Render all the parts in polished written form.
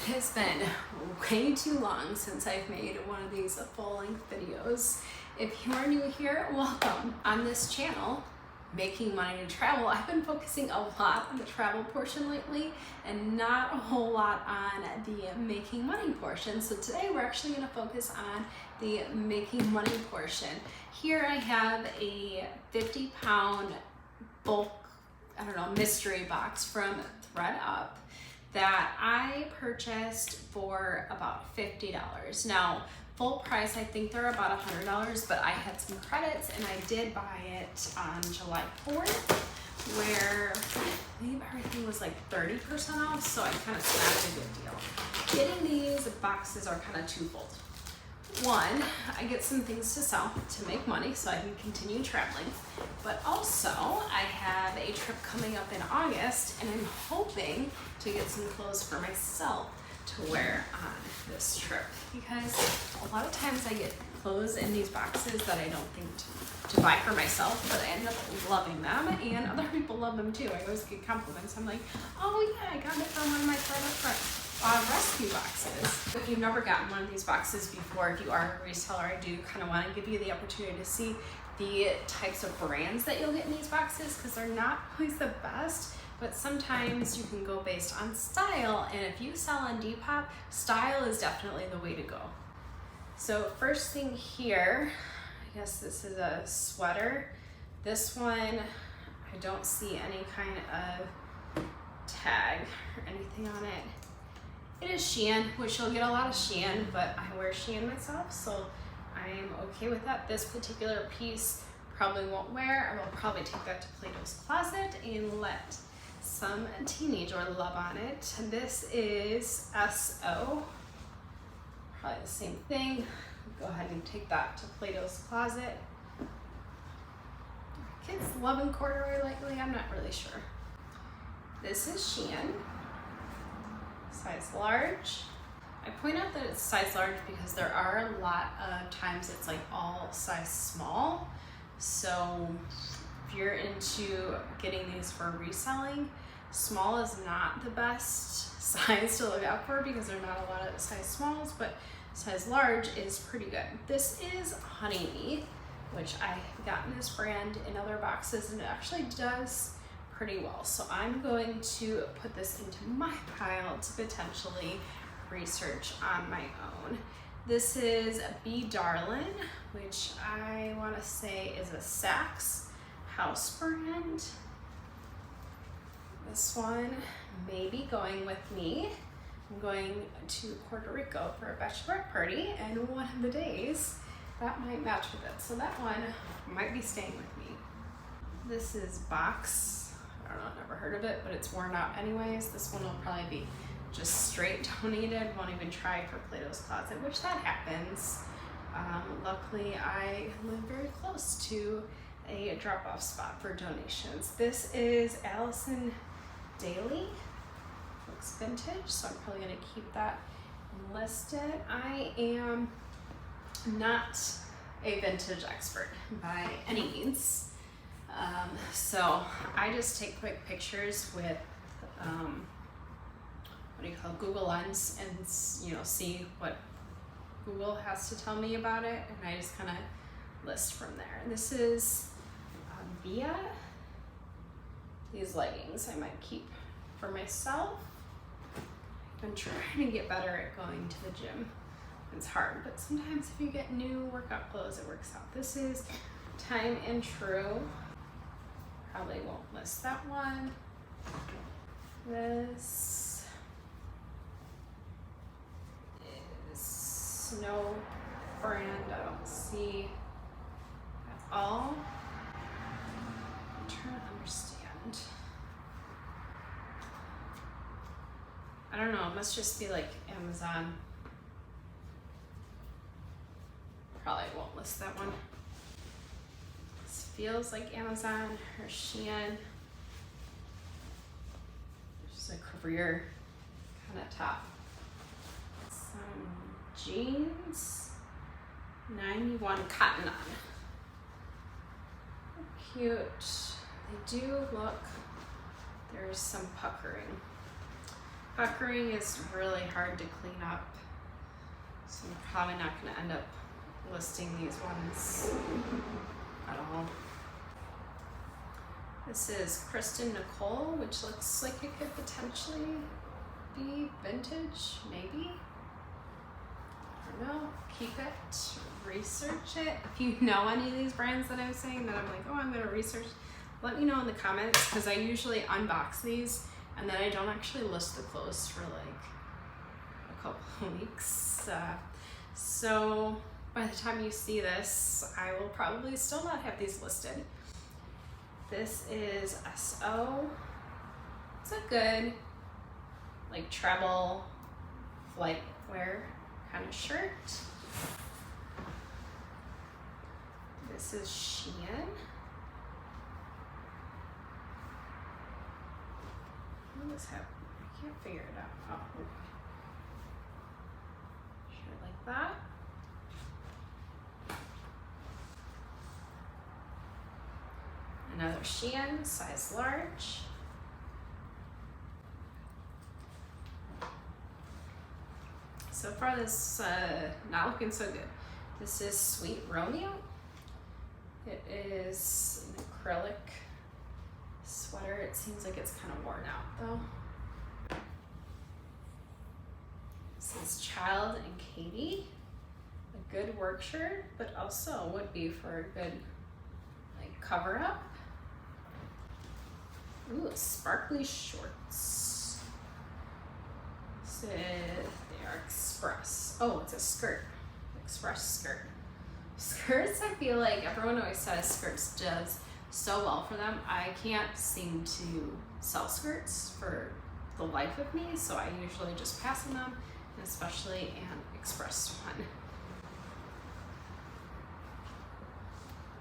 It's been way too long since I've made one of these full-length videos. If you are new here, welcome. On this channel, Making Money to Travel, I've been focusing a lot on the travel portion lately and not a whole lot on the making money portion. So today we're actually going to focus on the making money portion. Here I have a 50-pound bulk, mystery box from ThredUP that I purchased for about $50. Now, full price, I think they're about $100, but I had some credits and I did buy it on July 4th, where I believe everything was like 30% off, so I kind of snagged a good deal. Getting these boxes are kind of twofold. One, I get some things to sell to make money so I can continue traveling, but also I have a trip coming up in August and I'm hoping to get some clothes for myself to wear on this trip, because a lot of times I get clothes in these boxes that I don't think to buy for myself, but I end up loving them and other people love them too. I always get compliments. I'm like, oh yeah, I got it from one of my ThredUP rescue boxes. If you've never gotten one of these boxes before, if you are a reseller, I do kind of want to give you the opportunity to see the types of brands that you'll get in these boxes, because they're not always the best, but sometimes you can go based on style, and if you sell on Depop, style is definitely the way to go. So first thing here, I guess this is a sweater. This one, I don't see any kind of tag or anything on it. It is Shein, which you'll get a lot of Shein, but I wear Shein myself, so I'm okay with that. This particular piece probably won't wear. I will probably take that to Plato's Closet and let some teenager love on it. This is SO, probably the same thing. Go ahead and take that to Plato's Closet. Kids loving corduroy lately, I'm not really sure. This is Shein, size large. I point out that it's size large because there are a lot of times it's like all size small. So if you're into getting these for reselling, small is not the best size to look out for because there are not a lot of size smalls, but size large is pretty good. This is Honeybee, which I've gotten this brand in other boxes and it actually does pretty well. So I'm going to put this into my pile to potentially research on my own. This is Be Darlin', which I want to say is a Saks house brand. This one may be going with me. I'm going to Puerto Rico for a bachelorette party, and one of the days that might match with it. So that one might be staying with me. This is Box. I don't know, never heard of it, but it's worn out anyways. This one will probably be just straight donated, won't even try for Plato's Closet, which that happens. Luckily, I live very close to a drop-off spot for donations. This is Allison Daly. Looks vintage, so I'm probably gonna keep that listed. I am not a vintage expert by any means. So I just take quick pictures with Google Lens, and see what Google has to tell me about it, and I just kind of list from there. And this is Via. These leggings I might keep for myself. I've been trying to get better at going to the gym. It's hard, but sometimes if you get new workout clothes, it works out. This is Time and True. Probably won't list that one. This is no brand I don't see at all. I'm trying to understand. I don't know, it must just be like Amazon. Probably won't list that one. This feels like Amazon or Shein. Just a career kind of top. Some jeans, 91 cotton on. Cute. They do look, there's some puckering. Puckering is really hard to clean up, so I'm probably not going to end up listing these ones at all. This is Kristen Nicole, which looks like it could potentially be vintage, maybe. I don't know. Keep it, research it. If you know any of these brands that I'm saying that I'm like, oh, I'm going to research, let me know in the comments, because I usually unbox these and then I don't actually list the clothes for like a couple of weeks. So by the time you see this, I will probably still not have these listed. This is SO. It's a good like travel flight wear kind of shirt. This is Shein. What does this have? I can't figure it out. Oh, okay. Shirt like that. Another Shein, size large. So far this not looking so good. This is Sweet Romeo. It is an acrylic sweater. It seems like it's kind of worn out though. This is Child and Katie. A good work shirt, but also would be for a good like cover up. Ooh, sparkly shorts. This is, they are express. Oh, it's a skirt. Express skirt. Skirts, I feel like everyone always says skirts does so well for them. I can't seem to sell skirts for the life of me, so I usually just pass on them, and especially an express one.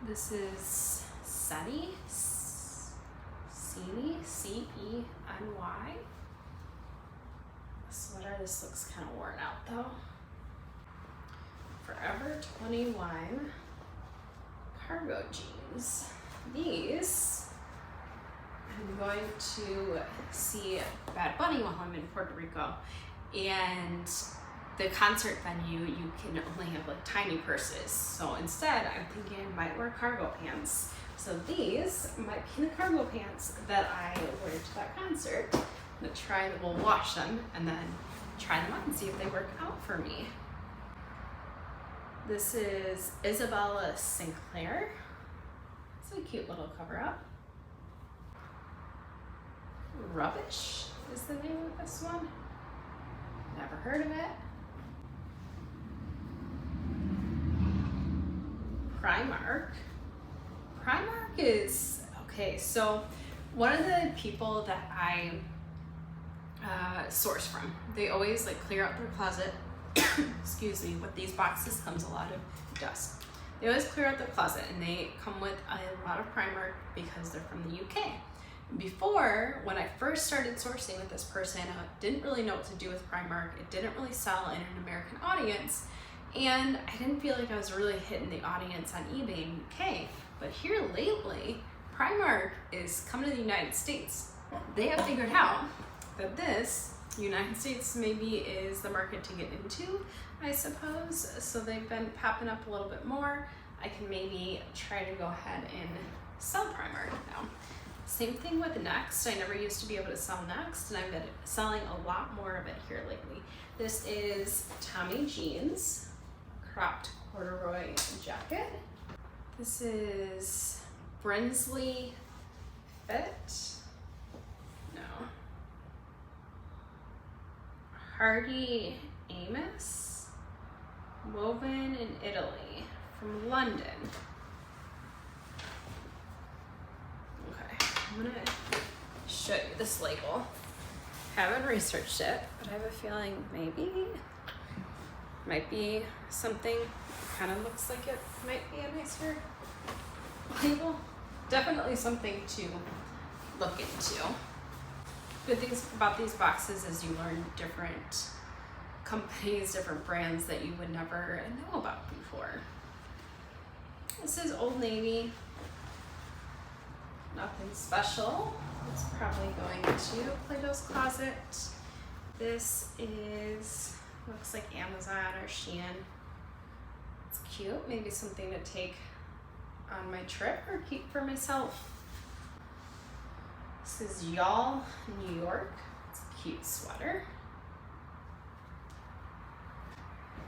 This is Ceny. Ceny, C-E-N-Y. Sweater, this looks kind of worn out though. Forever 21 cargo jeans. These, I'm going to see Bad Bunny while I'm in Puerto Rico, and the concert venue, you can only have like tiny purses. So instead, I'm thinking I might wear cargo pants. So these might be the cargo pants that I wear to that concert. I'm gonna try, we'll wash them and then try them on and see if they work out for me. This is Isabella Sinclair. It's a cute little cover up. Rubbish is the name of this one. Never heard of it. Primark. Primark is, okay, so one of the people that I source from, they always like clear out their closet. Excuse me, with these boxes comes a lot of dust. They always clear out their closet, and they come with a lot of Primark because they're from the UK. Before, when I first started sourcing with this person, I didn't really know what to do with Primark. It didn't really sell in an American audience, and I didn't feel like I was really hitting the audience on eBay in UK. But here lately, Primark is coming to the United States. They have figured out that this United States maybe is the market to get into, I suppose. So they've been popping up a little bit more. I can maybe try to go ahead and sell Primark now. Same thing with Next. I never used to be able to sell Next, and I've been selling a lot more of it here lately. This is Tommy Jeans, cropped corduroy jacket. This is Brinsley Fit. No. Hardy Amos, woven in Italy, from London. Okay, I'm gonna show you this label. Haven't researched it, but I have a feeling maybe might be something. Kind of looks like it might be a nicer label. Definitely something to look into. Good things about these boxes is you learn different companies, different brands that you would never know about before. This is Old Navy. Nothing special. It's probably going to Plato's Closet. This is, looks like Amazon or Shein. It's cute, maybe something to take on my trip or keep for myself. This is Y'all, New York. It's a cute sweater.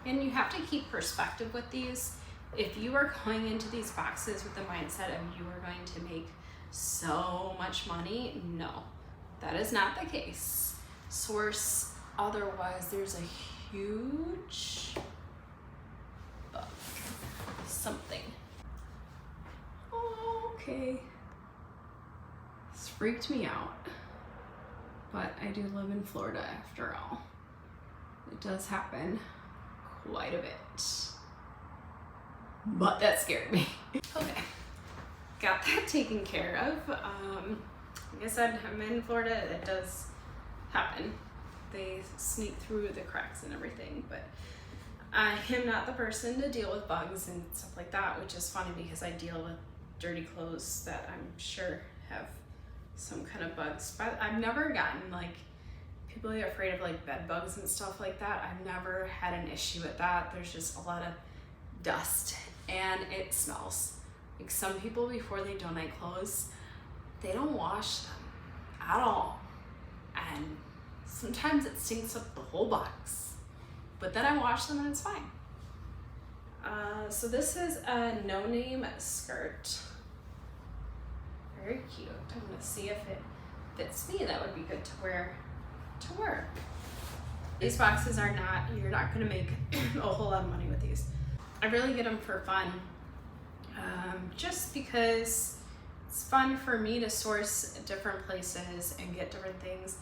And you have to keep perspective with these. If you are going into these boxes with the mindset of you are going to make so much money, no, that is not the case. Source otherwise. There's a huge bug, something. Okay, this freaked me out, but I do live in Florida after all. It does happen quite a bit, but that scared me. Okay, got that taken care of. Like I said, I'm in Florida. It does happen. They sneak through the cracks and everything, but I am not the person to deal with bugs and stuff like that, which is funny because I deal with dirty clothes that I'm sure have some kind of bugs. But I've never gotten, like, people get afraid of like bed bugs and stuff like that. I've never had an issue with that. There's just a lot of dust and it smells. Like, some people, before they donate clothes, they don't wash them at all. And sometimes it stinks up the whole box. But then I wash them and it's fine. So this is a no-name skirt. Very cute. I'm gonna see if it fits me. That would be good to wear to work. These boxes are not, you're not gonna make a whole lot of money with these. I really get them for fun. Just because it's fun for me to source different places and get different things.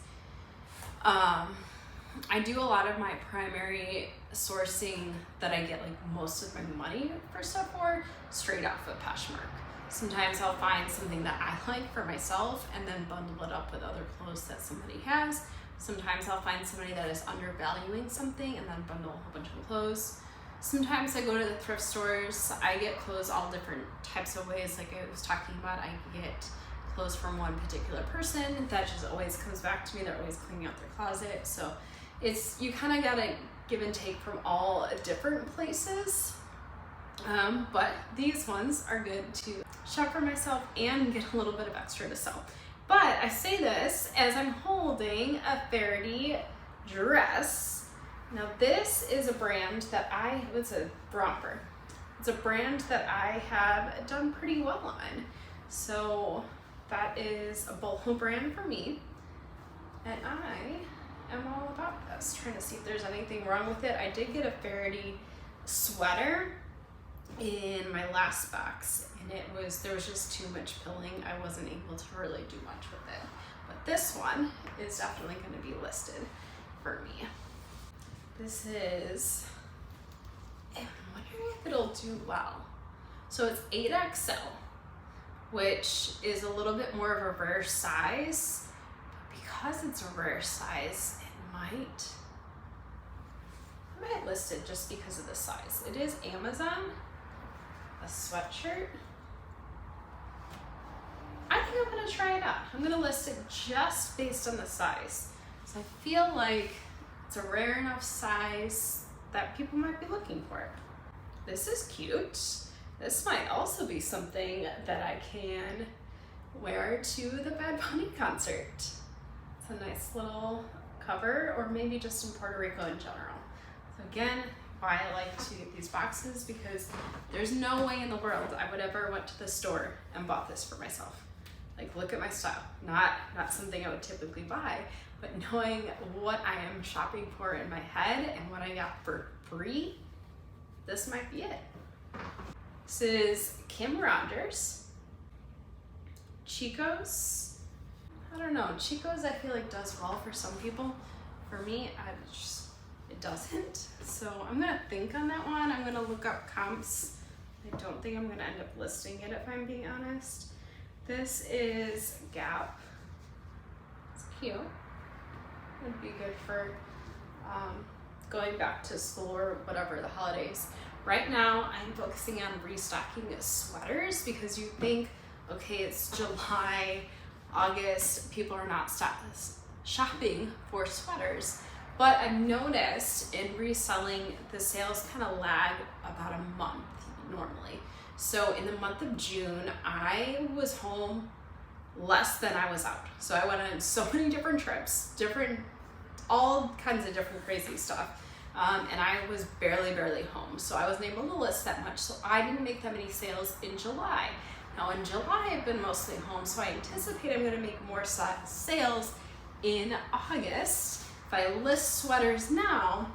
I do a lot of my primary sourcing that I get like most of my money for stuff for straight off of Poshmark. Sometimes I'll find something that I like for myself and then bundle it up with other clothes that somebody has. Sometimes I'll find somebody that is undervaluing something and then bundle a whole bunch of clothes. Sometimes I go to the thrift stores. I get clothes all different types of ways. Like I was talking about, I get clothes from one particular person that just always comes back to me. They're always cleaning out their closet. So it's, you kind of gotta give and take from all different places. But these ones are good to shop for myself and get a little bit of extra to sell. But I say this as I'm holding a Faraday dress. Now this is a brand that it's a romper. It's a brand that I have done pretty well on. So that is a bolo brand for me. And I am all about this. Trying to see if there's anything wrong with it. I did get a Faraday sweater in my last box and there was just too much pilling. I wasn't able to really do much with it. But this one is definitely going to be listed for me. This is, I'm wondering if it'll do well. So it's 8XL, which is a little bit more of a rare size. But because it's a rare size, I might list it just because of the size. It is Amazon, a sweatshirt. I think I'm gonna try it out. I'm gonna list it just based on the size. So I feel like it's a rare enough size that people might be looking for it. This is cute. This might also be something that I can wear to the Bad Bunny concert. It's a nice little cover, or maybe just in Puerto Rico in general. So again, why I like to get these boxes, because there's no way in the world I would ever went to the store and bought this for myself. Like, look at my style. Not something I would typically buy, but knowing what I am shopping for in my head and what I got for free, this might be it. This is Kim Rogers. Chico's. I don't know. Chico's I feel like does well for some people. For me, it doesn't. So I'm gonna think on that one. I'm gonna look up comps. I don't think I'm gonna end up listing it if I'm being honest. This is Gap. It's cute. Would be good for going back to school or whatever, the holidays. Right now, I'm focusing on restocking sweaters because you think, okay, it's July, August, people are not shopping for sweaters. But I've noticed in reselling, the sales kind of lag about a month normally. So in the month of June, I was home less than I was out. So I went on so many different trips, all kinds of different crazy stuff. And I was barely home. So I wasn't able to list that much. So I didn't make that many sales in July. Now in July, I've been mostly home. So I anticipate I'm gonna make more sales in August. If I list sweaters now,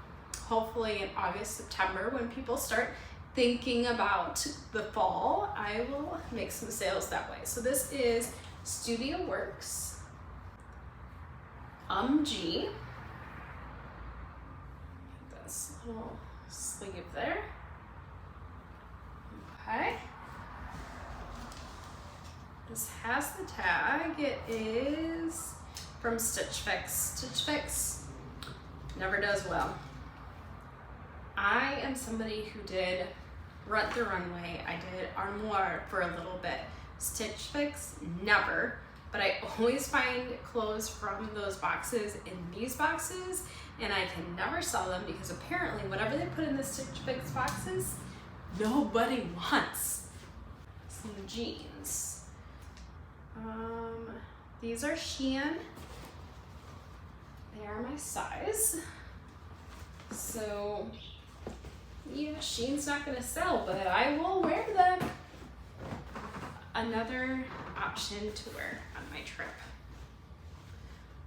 hopefully in August, September, when people start thinking about the fall, I will make some sales that way. So this is Studio Works G. This little sleeve there. Okay. This has the tag. It is from Stitch Fix. Stitch Fix never does well. I am somebody who did Rent the Runway. I did Armoire for a little bit. Stitch Fix, never. But I always find clothes from those boxes in these boxes, and I can never sell them because apparently whatever they put in the Stitch Fix boxes, nobody wants. Some jeans. These are Shein. They are my size. So yeah, Shein's not gonna sell, but I will wear them. Another option to wear on my trip.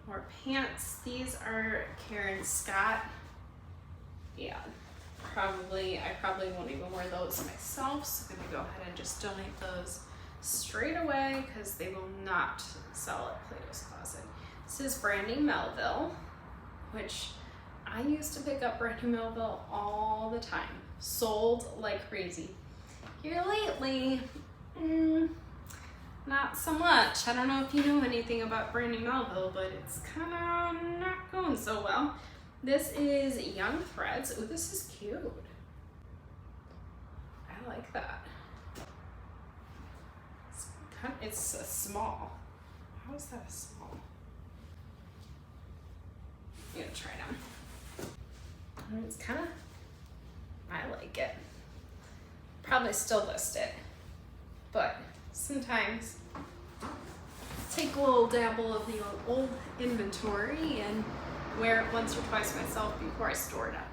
More pants. These are Karen Scott. Yeah, I probably won't even wear those myself, so I'm gonna go ahead and just donate those straight away because they will not sell at Plato's Closet. This is Brandy Melville, which I used to pick up Brandy Melville all the time. Sold like crazy. Here lately, not so much. I don't know if you know anything about Brandy Melville, but it's kind of not going so well. This is Young Threads. Oh, this is cute. I like that. It's a small. How is that a small? I'm gonna try it on. It's kind of, I like it. Probably still list it, but sometimes take a little dabble of the old inventory and wear it once or twice myself before I store it up.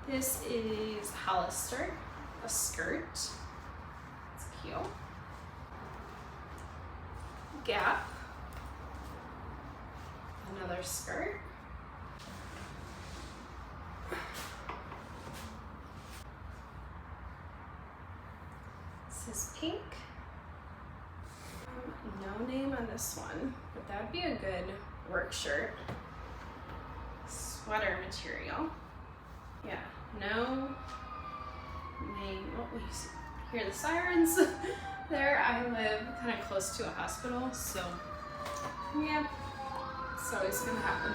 This is Hollister, a skirt. It's cute. Gap, another skirt. This is pink. No name on this one, but that'd be a good work shirt. Sweater material. Yeah, no name. Oh, we hear the sirens. There, I live kind of close to a hospital, so yeah, it's always gonna happen.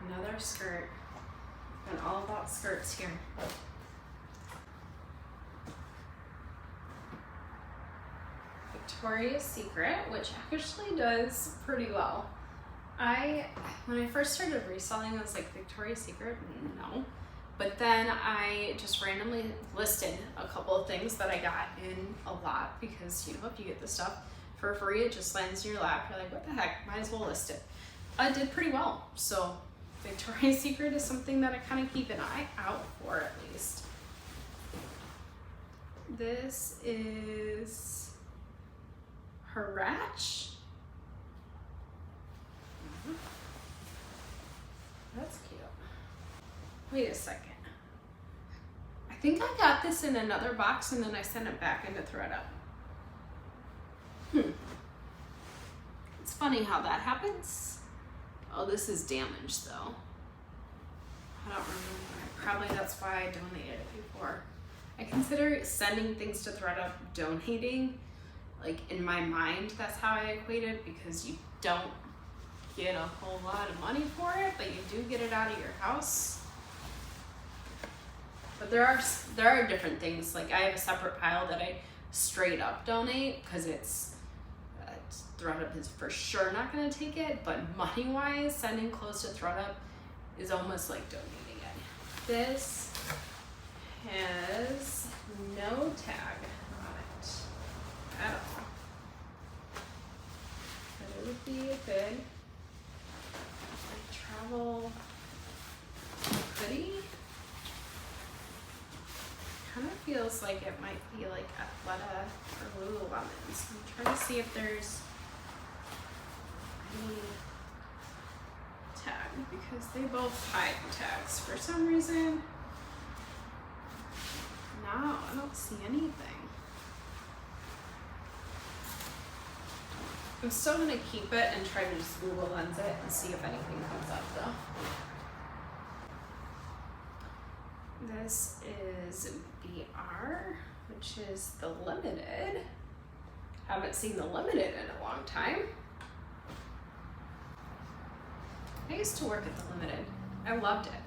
Another skirt, and all about skirts here. Victoria's Secret, which actually does pretty well. When I first started reselling, I was like, Victoria's Secret? No. But then I just randomly listed a couple of things that I got in a lot because, you know, if you get the stuff for free, it just lands in your lap. You're like, what the heck? Might as well list it. I did pretty well. So Victoria's Secret is something that I kind of keep an eye out for at least. This is Harach. That's cute. Wait a second. I think I got this in another box and then I sent it back into ThredUP. It's funny how that happens. Oh, this is damaged though. I don't remember. Probably that's why I donated it before. I consider sending things to ThredUP donating. Like in my mind, that's how I equate it, because you don't get a whole lot of money for it, but you do get it out of your house. But there are different things. Like I have a separate pile that I straight up donate because it's ThredUP is for sure not going to take it, but money-wise, sending clothes to ThredUP is almost like donating it. This has no tag on it at all. But it would be a good travel hoodie. Kind of feels like it might be like Athleta or Lululemon. So I'm trying to see if there's any tag, because they both hide tags for some reason. No, I don't see anything. I'm still gonna keep it and try to just Google Lens it and see if anything comes up though. This is BR, which is the limited. Haven't seen the limited in a long time. I used to work at the limited. I loved it.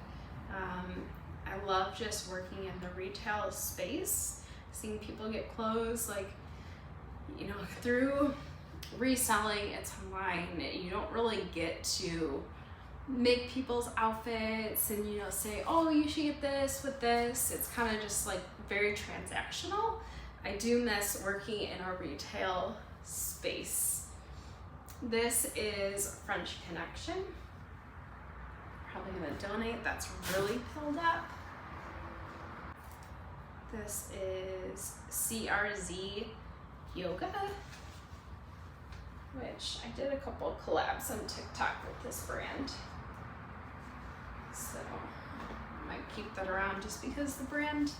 I love just working in the retail space, seeing people get clothes, like, you know, through reselling, it's online. You don't really get to make people's outfits and, you know, say, oh, you should get this with this. It's kind of just like very transactional. I do miss working in a retail space. This is French Connection. Probably gonna donate. That's really filled up. This is CRZ Yoga, which I did a couple of collabs on TikTok with this brand. So I might keep that around just because the brand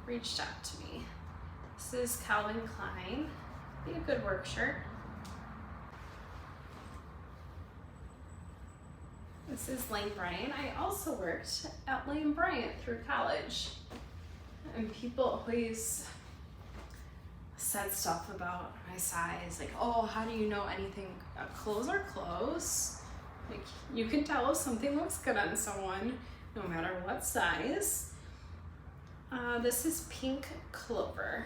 reached out to me. This is Calvin Klein. Be a good work shirt. This is Lane Bryant. I also worked at Lane Bryant through college. And people always said stuff about my size, like, oh, how do you know anything? Clothes are clothes. Like, you can tell if something looks good on someone, no matter what size. This is Pink Clover.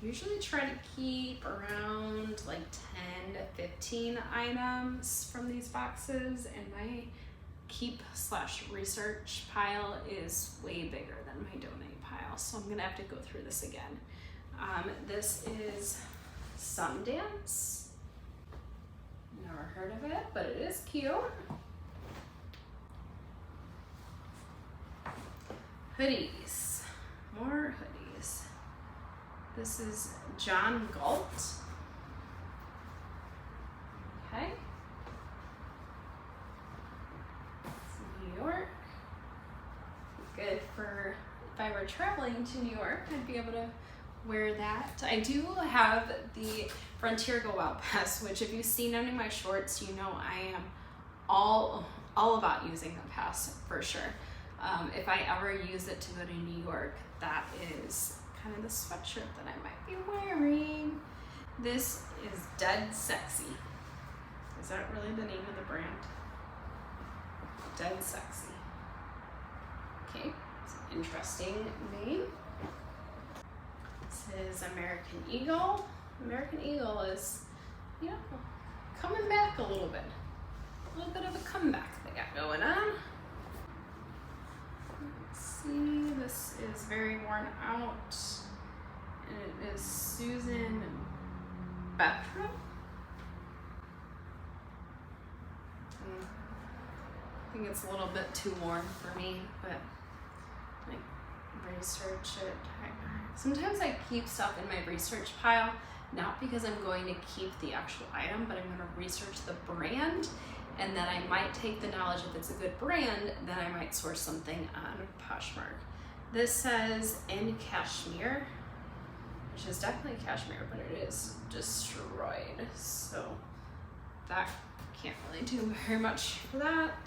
Usually try to keep around like 10 to 15 items from these boxes, and my keep/research pile is way bigger than my donate pile, so I'm gonna have to go through this again. This is Sundance. Never heard of it, but it is cute. Hoodies, more hoodies. This is John Galt. Okay. New York. Good for if I were traveling to New York, I'd be able to wear that. I do have the Frontier Go Wild Pass, which if you've seen any of my shorts, you know I am all about using the pass for sure. If I ever use it to go to New York, that is kind of the sweatshirt that I might be wearing. This is Dead Sexy. Is that really the name of the brand? Dead Sexy. Okay, it's an interesting name. This is American Eagle. American Eagle is, you know, coming back a little bit. A little bit of a comeback they got going on. Let's see, this is very worn out. And it is Susan Batra. I think it's a little bit too worn for me, but like research it. Sometimes I keep stuff in my research pile, not because I'm going to keep the actual item, but I'm going to research the brand, and then I might take the knowledge if it's a good brand, then I might source something on Poshmark. This says in cashmere, which is definitely cashmere, but it is destroyed, so that can't really do very much for that.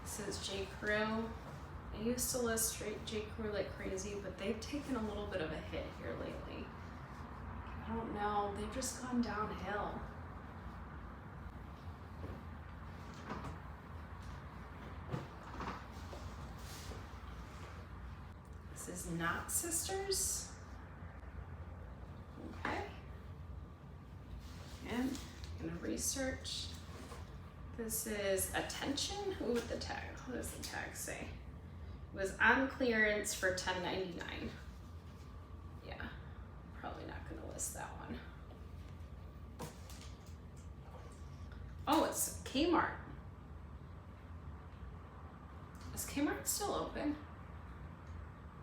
This is J. Crew. I used to illustrate J. Crew like crazy, but they've taken a little bit of a hit here lately. I don't know, they've just gone downhill. not sisters. Okay. And I'm gonna research. This is attention. Ooh, with the tag. What does the tag say? It was on clearance for $10.99. Yeah, probably not gonna list that one. Oh, it's Kmart. Is Kmart still open?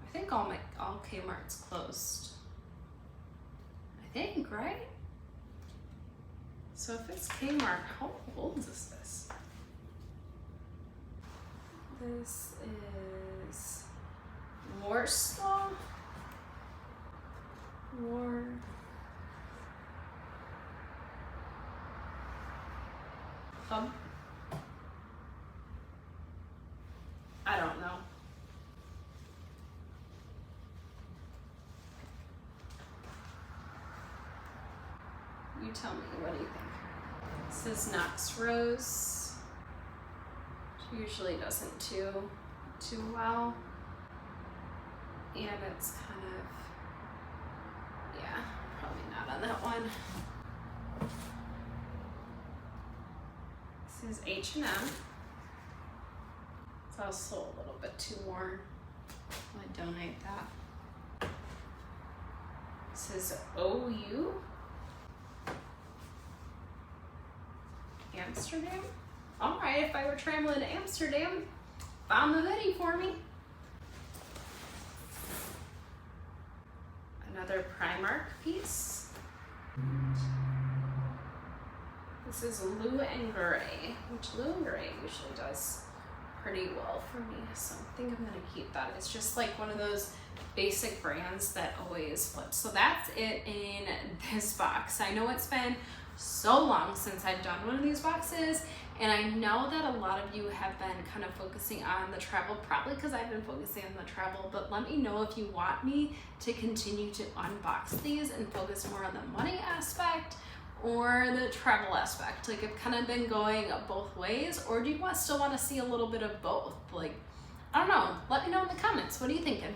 I think all Kmart's closed. I think, right? So if it's Kmart, how old is this? This is Warsaw. I don't know. You tell me, what do you think? This is Knox Rose. She usually doesn't do too well. And it's kind of, yeah, probably not on that one. This is H&M. It's also a little bit too worn. I donate that. This is OU. Amsterdam. All right, if I were traveling to Amsterdam, found the hoodie for me. Another Primark piece. This is Lou and Gray, which Lou and Gray usually does pretty well for me, so I think I'm gonna keep that. It's just like one of those basic brands that always flips. So that's it in this box. I know it's been so long since I've done one of these boxes, and I know that a lot of you have been kind of focusing on the travel, probably because I've been focusing on the travel, but let me know if you want me to continue to unbox these and focus more on the money aspect or the travel aspect. Like, I've kind of been going both ways, or do you still want to see a little bit of both? Like, I don't know. Let me know in the comments. What are you thinking?